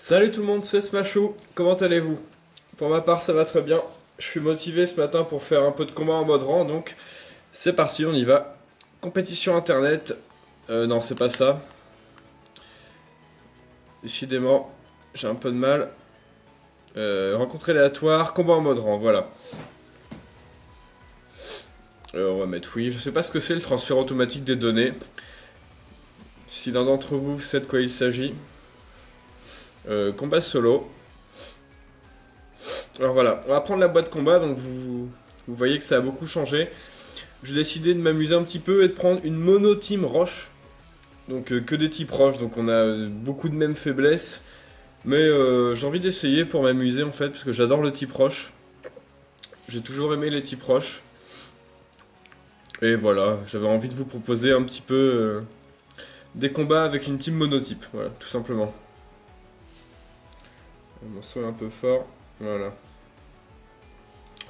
Salut tout le monde, c'est Smashou, comment allez-vous? Pour ma part ça va très bien, je suis motivé ce matin pour faire un peu de combat en mode rang, donc c'est parti, on y va. Compétition internet, non c'est pas ça. Décidément, j'ai un peu de mal. Rencontre aléatoire, combat en mode rang, voilà. On va mettre oui, je sais pas ce que c'est le transfert automatique des données. Si l'un d'entre vous sait de quoi il s'agit. Combat solo. Alors voilà, on va prendre la boîte combat, donc vous voyez que ça a beaucoup changé. J'ai décidé de m'amuser un petit peu et de prendre une mono team roche. Donc que des types roches, donc on a beaucoup de mêmes faiblesses. Mais j'ai envie d'essayer pour m'amuser en fait, parce que j'adore le type roche. J'ai toujours aimé les types roches. Et voilà, j'avais envie de vous proposer un petit peu des combats avec une team monotype, voilà, tout simplement. Mon son est un peu fort, voilà.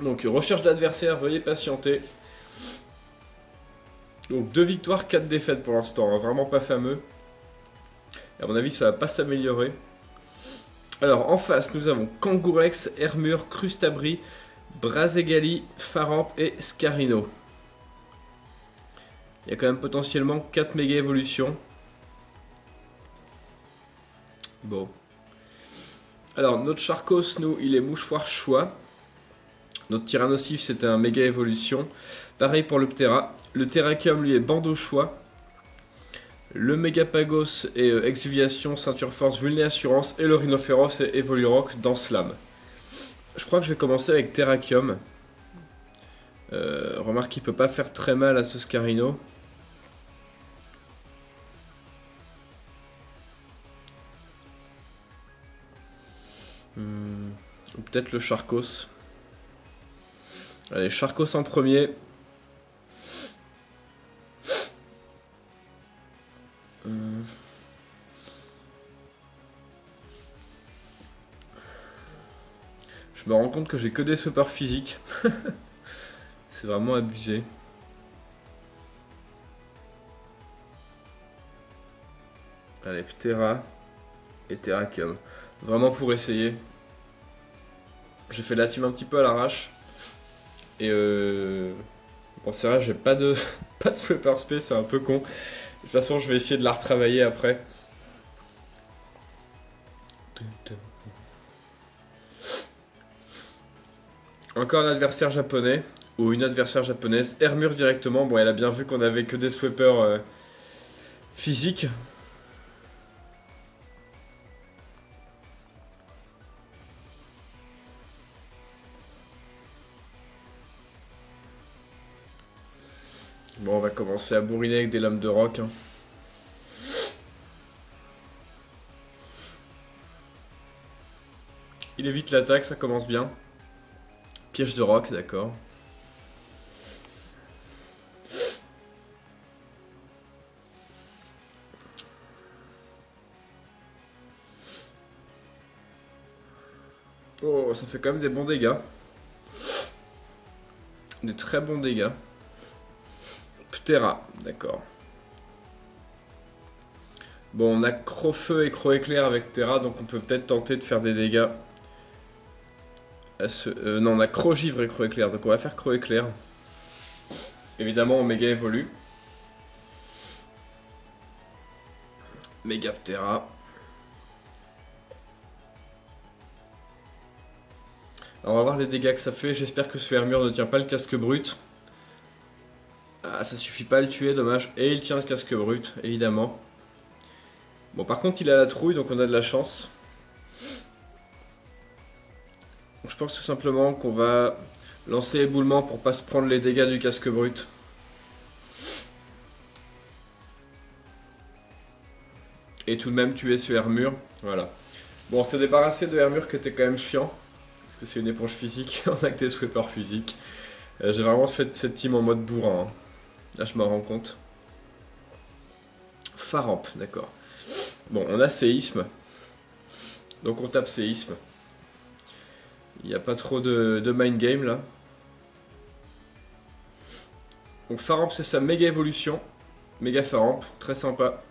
Donc recherche d'adversaire, veuillez patienter. Donc 2 victoires, 4 défaites pour l'instant, hein, vraiment pas fameux. À mon avis ça va pas s'améliorer. Alors en face nous avons Kangourex, Hermure, Crustabri, Brazegali, Faramp et Scarino. Il y a quand même potentiellement 4 méga évolutions. Bon. Alors notre Charcos, nous, il est mouchoir choix. Notre Tyrannosif, c'était un méga évolution. Pareil pour le Ptera. Le Terrakium, lui, est bandeau choix. Le Megapagos est exuviation, ceinture force, vulné assurance. Et le Rhinophéros est Evolurock dans Slam. Je crois que je vais commencer avec Terrakium. Remarque qu'il peut pas faire très mal à ce Scarino. Ou peut-être le Charcos. Allez, Charcos en premier. Je me rends compte que j'ai que des sweepers physiques. C'est vraiment abusé. Allez, Ptera et Terrakium. Vraiment pour essayer. J'ai fait la team un petit peu à l'arrache. Et bon, c'est vrai, j'ai pas de pas de sweeper spé, c'est un peu con. De toute façon, je vais essayer de la retravailler après. Encore un adversaire japonais, ou une adversaire japonaise. Hermure directement, bon elle a bien vu qu'on avait que des sweepers physiques. Bon, on va commencer à bourriner avec des lames de roc. Hein. Il évite l'attaque, ça commence bien. Piège de roc, d'accord. Oh, ça fait quand même des bons dégâts. Des très bons dégâts. Ptera, d'accord. Bon, on a Cro-Feu et Cro-Éclair avec Ptera, donc on peut peut-être tenter de faire des dégâts. Non, on a Cro-Givre et Cro-Éclair, donc on va faire Cro-Éclair. Évidemment, on méga évolue. Méga Ptera. Alors, on va voir les dégâts que ça fait. J'espère que ce Hermure ne tient pas le casque brut. Ah, ça suffit pas à le tuer, dommage. Et il tient le casque brut, évidemment. Bon, par contre, il a la trouille, donc on a de la chance. Donc, je pense tout simplement qu'on va lancer éboulement pour pas se prendre les dégâts du casque brut. Et tout de même tuer ce Hermure. Voilà. Bon, on s'est débarrassé de Hermure qui était quand même chiant. Parce que c'est une éponge physique, on a que des sweepers physiques. J'ai vraiment fait cette team en mode bourrin. Hein. Là, je m'en rends compte. Faramp, d'accord. Bon, on a séisme. Donc on tape séisme. Il n'y a pas trop de mind game là. Donc Faramp, c'est sa méga évolution. Méga Faramp, très sympa.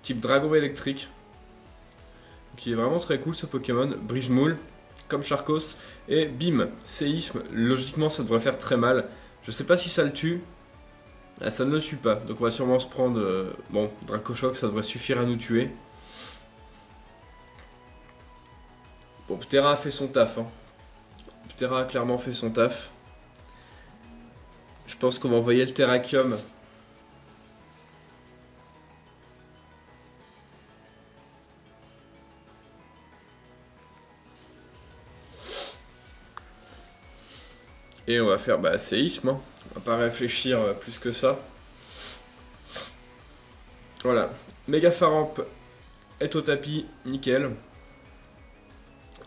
Type dragon électrique. qui est vraiment très cool ce Pokémon. Brise-moule, comme Charcos. Et bim, séisme. Logiquement, ça devrait faire très mal. Je sais pas si ça le tue. Ah, ça ne le tue pas. Donc on va sûrement se prendre... bon, Dracochoc, ça devrait suffire à nous tuer. Bon, Ptera a fait son taf. Hein. Ptera a clairement fait son taf. Je pense qu'on va envoyer le Terrakium. Et on va faire séisme. Hein. On va pas réfléchir plus que ça. Voilà. Megafaramp est au tapis. Nickel.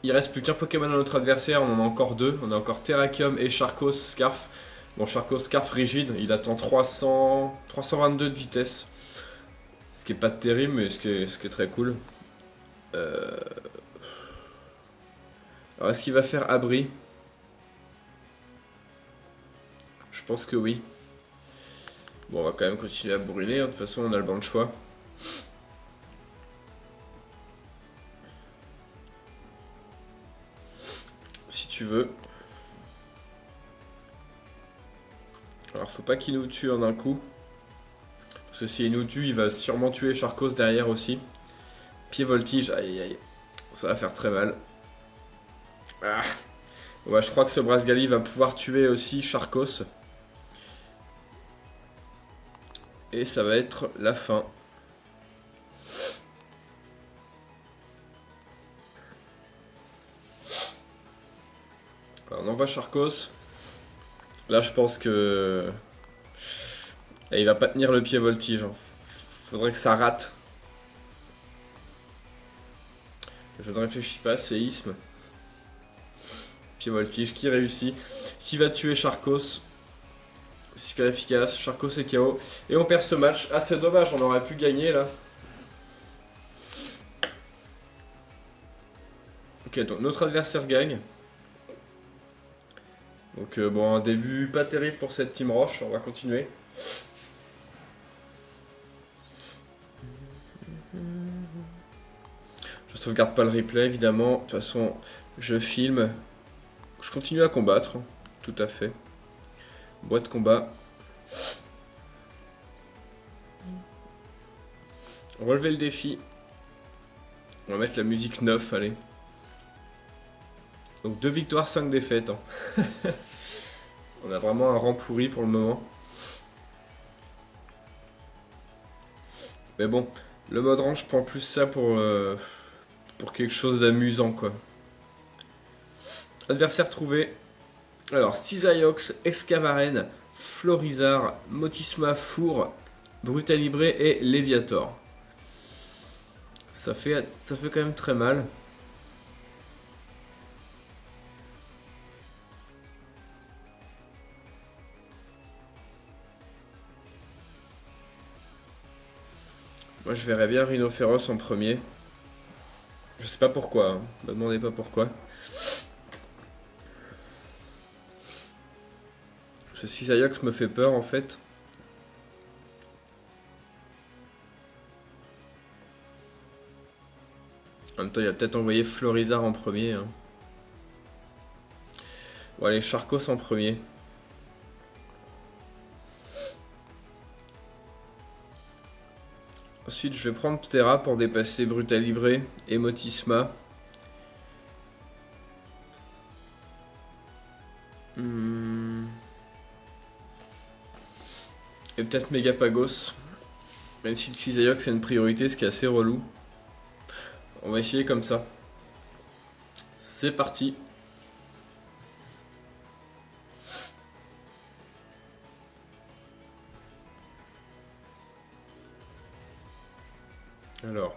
Il reste plus qu'un Pokémon à notre adversaire. On en a encore deux. On a encore Terrakium et Charcos Scarf. Bon, Charcos Scarf rigide. Il attend 322 de vitesse. Ce qui est pas terrible, mais ce qui est très cool. Alors, est-ce qu'il va faire abri? Je pense que oui. Bon, on va quand même continuer à bourriner. Hein. De toute façon, on a le banc de choix. Si tu veux. Alors, faut pas qu'il nous tue en un coup. Parce que s'il nous tue, il va sûrement tuer Charcos derrière aussi. Pied voltige, aïe aïe. Ça va faire très mal. Ah. Ouais, je crois que ce Brasgali va pouvoir tuer aussi Charcos. Et ça va être la fin. Alors, on envoie Charcos. Là, je pense que... Et il va pas tenir le pied voltige. Hein. Faudrait que ça rate. Je ne réfléchis pas. Séisme. Pied voltige qui réussit. Qui va tuer Charcos. C'est super efficace. Charcos est KO. Et on perd ce match. Ah, c'est dommage. On aurait pu gagner là. Ok, donc notre adversaire gagne. Donc bon, un début pas terrible pour cette Team Roche. On va continuer. Je sauvegarde pas le replay évidemment. De toute façon, je filme. Je continue à combattre. Tout à fait. Boîte de combat. Relever le défi. On va mettre la musique 9, allez. Donc 2 victoires, 5 défaites. Hein. On a vraiment un rang pourri pour le moment. Mais bon, le mode rang, je prends plus ça pour quelque chose d'amusant, quoi. Adversaire trouvé. Alors, Cisaiox, Excavaren, Florizard, Motisma, Four, Brutalibré et Léviator. Ça fait quand même très mal. Moi, je verrais bien Rhinophéros en premier. Je sais pas pourquoi, hein. Me demandez pas pourquoi. Ce Cisaiox me fait peur en fait. En même temps, il a peut-être envoyé Florizard en premier. Hein. Bon, allez, Charcos en premier. Ensuite, je vais prendre Ptera pour dépasser Brutalibré et Motisma. Et peut-être Megapagos. Même si le Cisaiox c'est une priorité, ce qui est assez relou. On va essayer comme ça. C'est parti. Alors,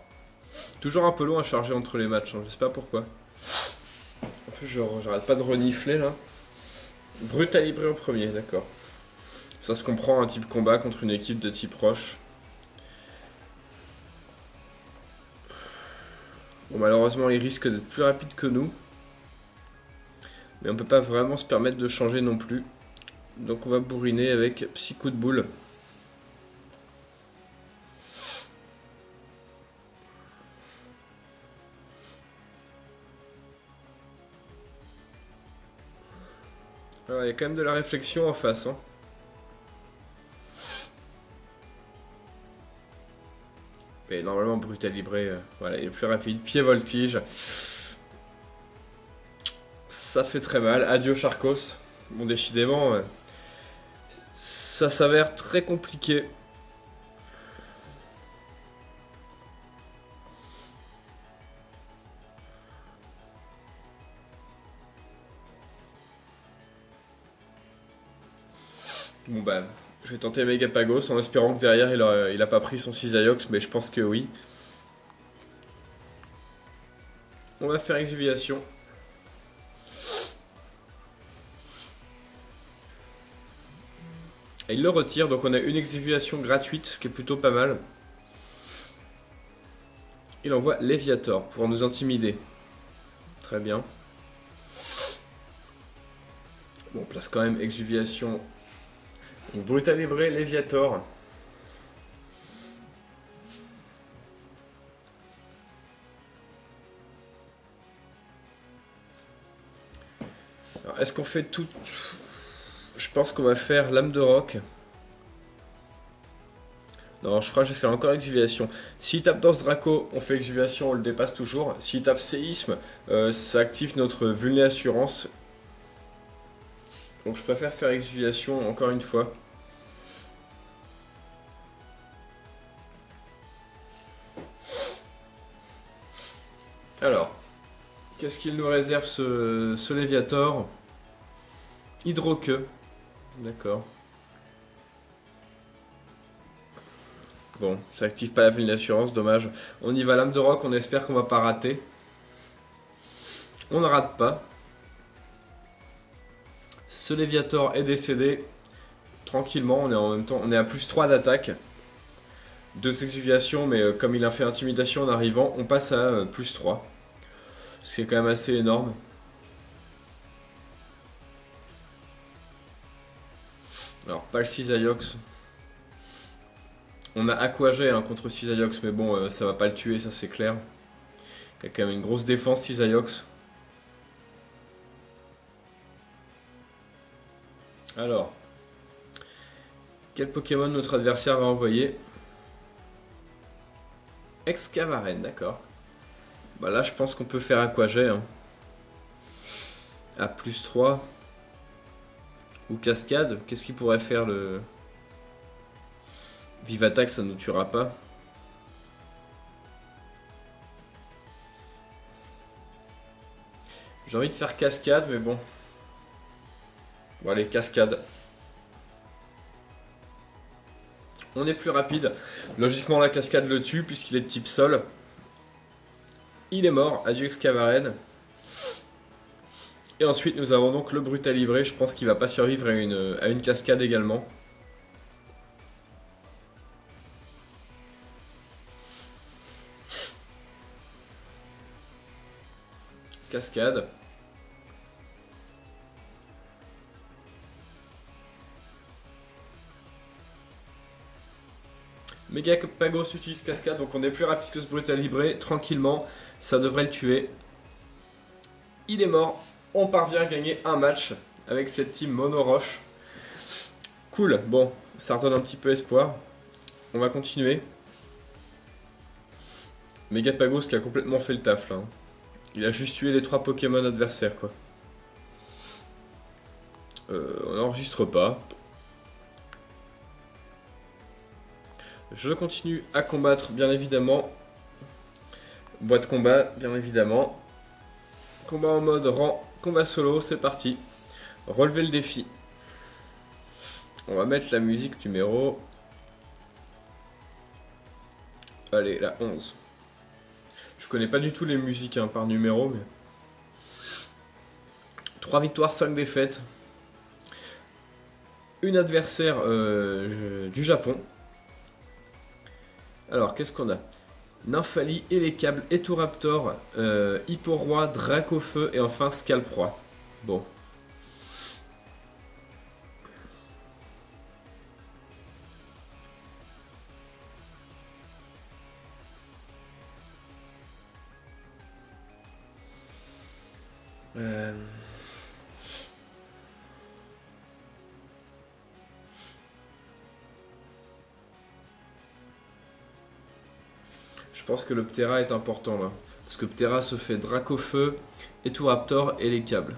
toujours un peu long à charger entre les matchs, hein, je sais pas pourquoi. En plus, j'arrête pas de renifler là. Brutalibré en premier, d'accord. Ça se comprend, un type combat contre une équipe de type roche. Bon, malheureusement, il risque d'être plus rapide que nous. Mais on peut pas vraiment se permettre de changer non plus. Donc on va bourriner avec Psy coup de boule. Alors, il y a quand même de la réflexion en face. Hein. Et normalement, Brutal Libre, voilà, il est plus rapide. Pied voltige. Ça fait très mal. Adieu Charcos. Bon, décidément, ça s'avère très compliqué. Bon bah, je vais tenter Megapagos en espérant que derrière il a pas pris son Cisaiox, mais je pense que oui. On va faire Exuviation. Et il le retire, donc on a une Exuviation gratuite, ce qui est plutôt pas mal. Il envoie Léviator pour nous intimider. Très bien. Bon, on place quand même Exuviation. Donc, Brutal Libre, Léviator. Alors, est-ce qu'on fait tout... Je pense qu'on va faire Lame de Roc. Non, je crois que je vais faire encore Exuviation. S'il tape Danse Draco, on fait Exuviation, on le dépasse toujours. S'il tape Séisme, ça active notre Vulné Assurance. Donc je préfère faire Exuviation encore une fois. Alors, qu'est-ce qu'il nous réserve ce Léviator? Hydroqueux. D'accord. Bon, ça active pas la Vulné Assurance, dommage. On y va, Lame de Roc, on espère qu'on va pas rater. On ne rate pas. Ce Léviator est décédé. Tranquillement, on est en même temps, on est à plus 3 d'attaque. 2 exuviations, mais comme il a fait intimidation en arrivant, on passe à plus 3. Ce qui est quand même assez énorme. Alors, pas le Cisaiox. On a Aquagé hein, contre Cisaiox, mais bon, ça va pas le tuer, ça c'est clair. Il y a quand même une grosse défense, Cisaiox. Alors, quel Pokémon notre adversaire va envoyer? Excavaren, d'accord. Bah là, je pense qu'on peut faire Aquagé. Hein. À plus 3. Ou Cascade. Qu'est-ce qu'il pourrait faire le... Vive Attaque, ça ne nous tuera pas. J'ai envie de faire Cascade, mais bon. Bon, allez, Cascade. On est plus rapide. Logiquement, la Cascade le tue, puisqu'il est de type sol. Il est mort. Adieu Excavaren. Et ensuite, nous avons donc le Brutal Libre. Je pense qu'il va pas survivre à une Cascade également. Cascade. Megapagos utilise Cascade, donc on est plus rapide que ce Brutal Libre. Tranquillement, ça devrait le tuer. Il est mort. On parvient à gagner un match avec cette team Mono Roche. Cool, bon, ça redonne un petit peu espoir. On va continuer. Megapagos qui a complètement fait le taf là. Il a juste tué les 3 Pokémon adversaires quoi. On n'enregistre pas. Je continue à combattre bien évidemment. Boîte combat bien évidemment. Combat en mode rang, combat solo, c'est parti. Relever le défi. On va mettre la musique numéro... Allez, la 11. Je connais pas du tout les musiques hein, par numéro, mais... 3 victoires, 5 défaites. Une adversaire du Japon. Alors, qu'est-ce qu'on a? Nymphali, Elekable, Etoraptor, Hipporoi, Dracofeu et enfin Scalproie. Bon. Je pense que le Ptera est important là. Parce que Ptera se fait Dracofeu, Eturaptor et les câbles.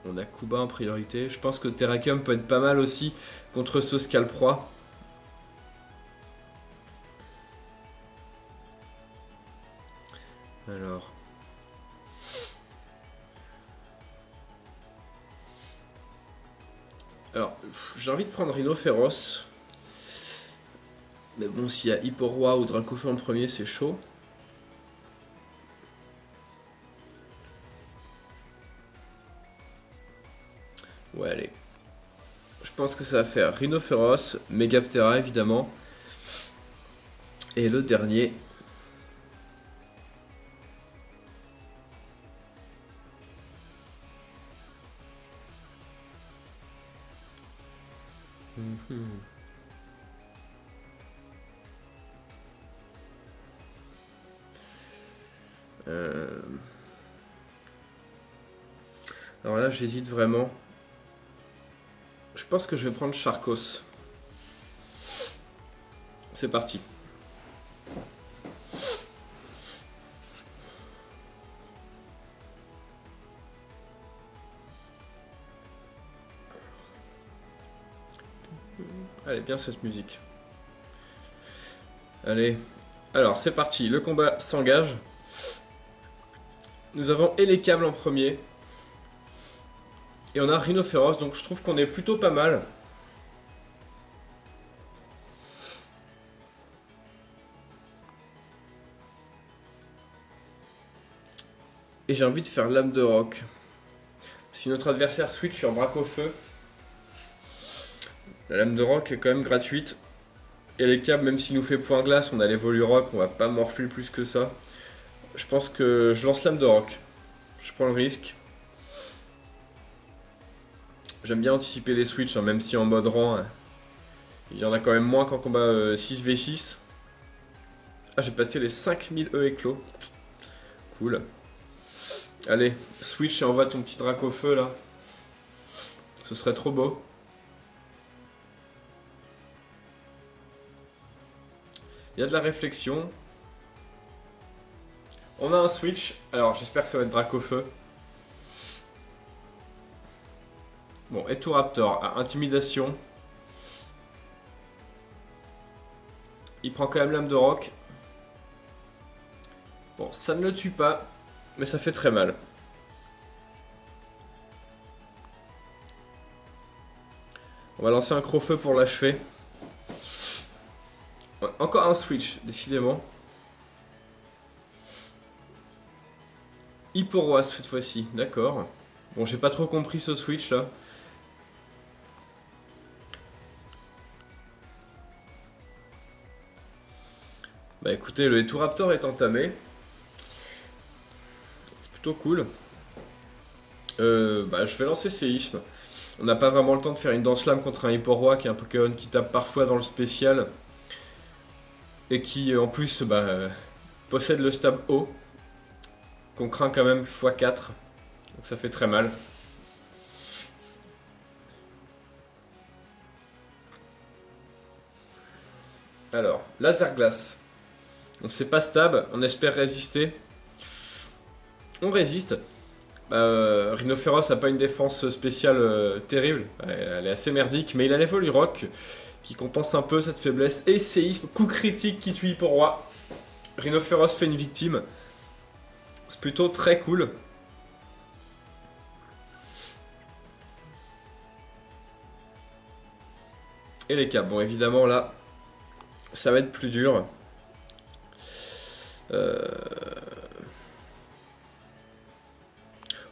On a Kuba en priorité. Je pense que Terrakium peut être pas mal aussi contre ce Scalproie. Alors. J'ai envie de prendre Rhinophéros. Mais bon, s'il y a Hipporoi ou Dracofeu en premier, c'est chaud. Ouais, allez. Je pense que ça va faire Rhinophéros, Megaptera évidemment. Et le dernier. Alors là, j'hésite vraiment. Je pense que je vais prendre Charcos. C'est parti. Allez, bien cette musique. Allez. Alors, c'est parti. Le combat s'engage. Nous avons Elekable en premier. Et on a Rhinophéros, donc je trouve qu'on est plutôt pas mal. Et j'ai envie de faire Lame de Roc. Si notre adversaire switch sur Dracofeu, la Lame de Roc est quand même gratuite. Et les câbles, même s'il nous fait point glace, on a l'Evolurock, on va pas morfler plus que ça. Je pense que je lance Lame de Roc. Je prends le risque. J'aime bien anticiper les switches, hein, même si en mode rang, il y en a quand même moins qu'en combat 6v6. Ah, j'ai passé les 5000 E éclos. Cool. Allez, switch et envoie ton petit Dracofeu là. Ce serait trop beau. Il y a de la réflexion. On a un switch. Alors, j'espère que ça va être Dracofeu. Bon, Eturaptor à Intimidation. Il prend quand même Lame de Roc. Bon, ça ne le tue pas, mais ça fait très mal. On va lancer un Crofeu pour l'achever. Encore un switch, décidément. Hipporoi cette fois-ci, d'accord. Bon, j'ai pas trop compris ce switch là. Bah écoutez, le Eturaptor est entamé. C'est plutôt cool. Bah je vais lancer Séisme. On n'a pas vraiment le temps de faire une danse lame contre un Hipporoi qui est un Pokémon qui tape parfois dans le spécial. Et qui en plus possède le stab haut. Qu'on craint quand même x4. Donc ça fait très mal. Alors, Laser Glace. Donc c'est pas stab, on espère résister. On résiste. Rhinophéros n'a pas une défense spéciale terrible. Elle est assez merdique, mais il a l'Evolurock qui compense un peu cette faiblesse. Et séisme, coup critique qui tue Hipporoi. Rhinophéros fait une victime. C'est plutôt très cool. Et les câbles. Bon, évidemment, là, ça va être plus dur.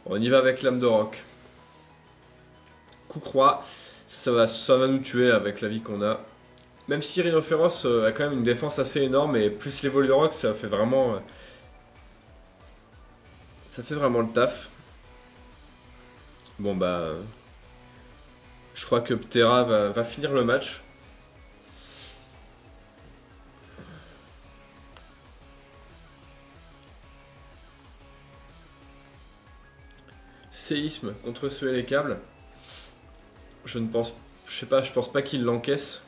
On y va avec Lame de Roc. Coup croix. Ça va nous tuer avec la vie qu'on a. Même si Rhinophéros a quand même une défense assez énorme. Et plus l'Evolurock, ça fait vraiment... ça fait vraiment le taf. Bon bah... je crois que Ptera va finir le match. séisme contre ceux et les câbles. Je pense pas qu'il l'encaisse.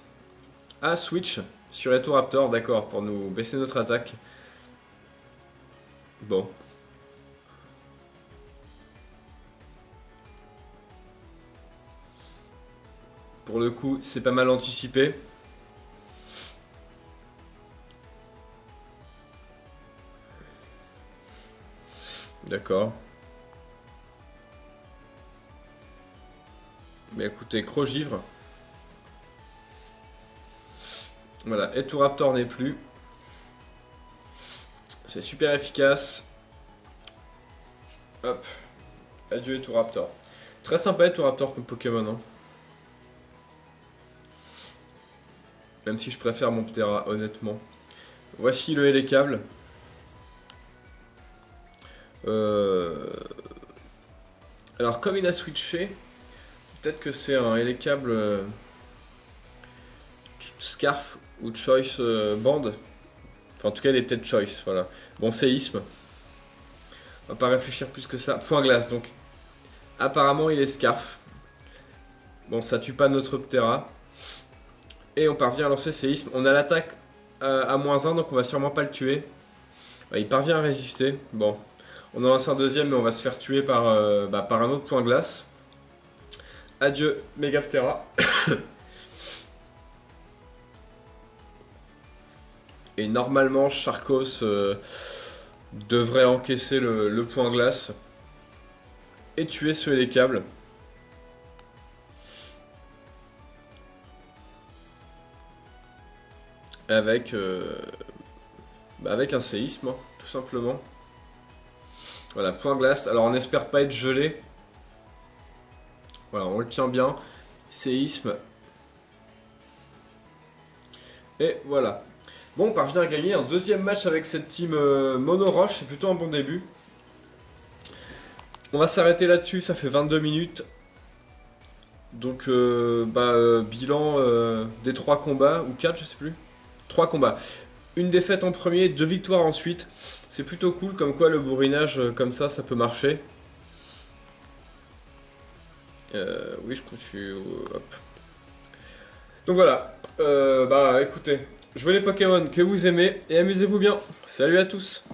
Ah, switch sur Etoraptor, d'accord, pour nous baisser notre attaque. Bon. Pour le coup, c'est pas mal anticipé. D'accord. Mais écoutez, Crogivre. Voilà, Etoraptor n'est plus. C'est super efficace. Hop. Adieu Etoraptor. Très sympa Etoraptor comme Pokémon. Hein. Même si je préfère mon Ptera, honnêtement. Voici le Hélicable. Alors comme il a switché, peut-être que c'est un Hélicable Scarf ou Choice Band. Enfin, en tout cas, il est peut-être Choice, voilà. Bon, séisme. On va pas réfléchir plus que ça. Point glace, donc. Apparemment, il est Scarf. Bon, ça tue pas notre Ptera. Et on parvient à lancer séisme. On a l'attaque à -1, donc on va sûrement pas le tuer. Il parvient à résister. Bon, on en lance un deuxième, mais on va se faire tuer par un autre point glace. Adieu, Megaptera. Et normalement, Charcos devrait encaisser le point glace et tuer ceux et les câbles. Avec un séisme, hein, tout simplement. Voilà, point glace. Alors on espère pas être gelé. Voilà, on le tient bien. Séisme. Et voilà. Bon, on parvient à gagner un deuxième match avec cette team Mono Roche. C'est plutôt un bon début. On va s'arrêter là-dessus. Ça fait 22 minutes. Donc, bilan des 3 combats, ou 4, je sais plus. 3 combats. Une défaite en premier, 2 victoires ensuite. C'est plutôt cool, comme quoi le bourrinage comme ça peut marcher. Oui, je suis... hop. Donc voilà. Écoutez, jouez les Pokémon que vous aimez et amusez-vous bien. Salut à tous!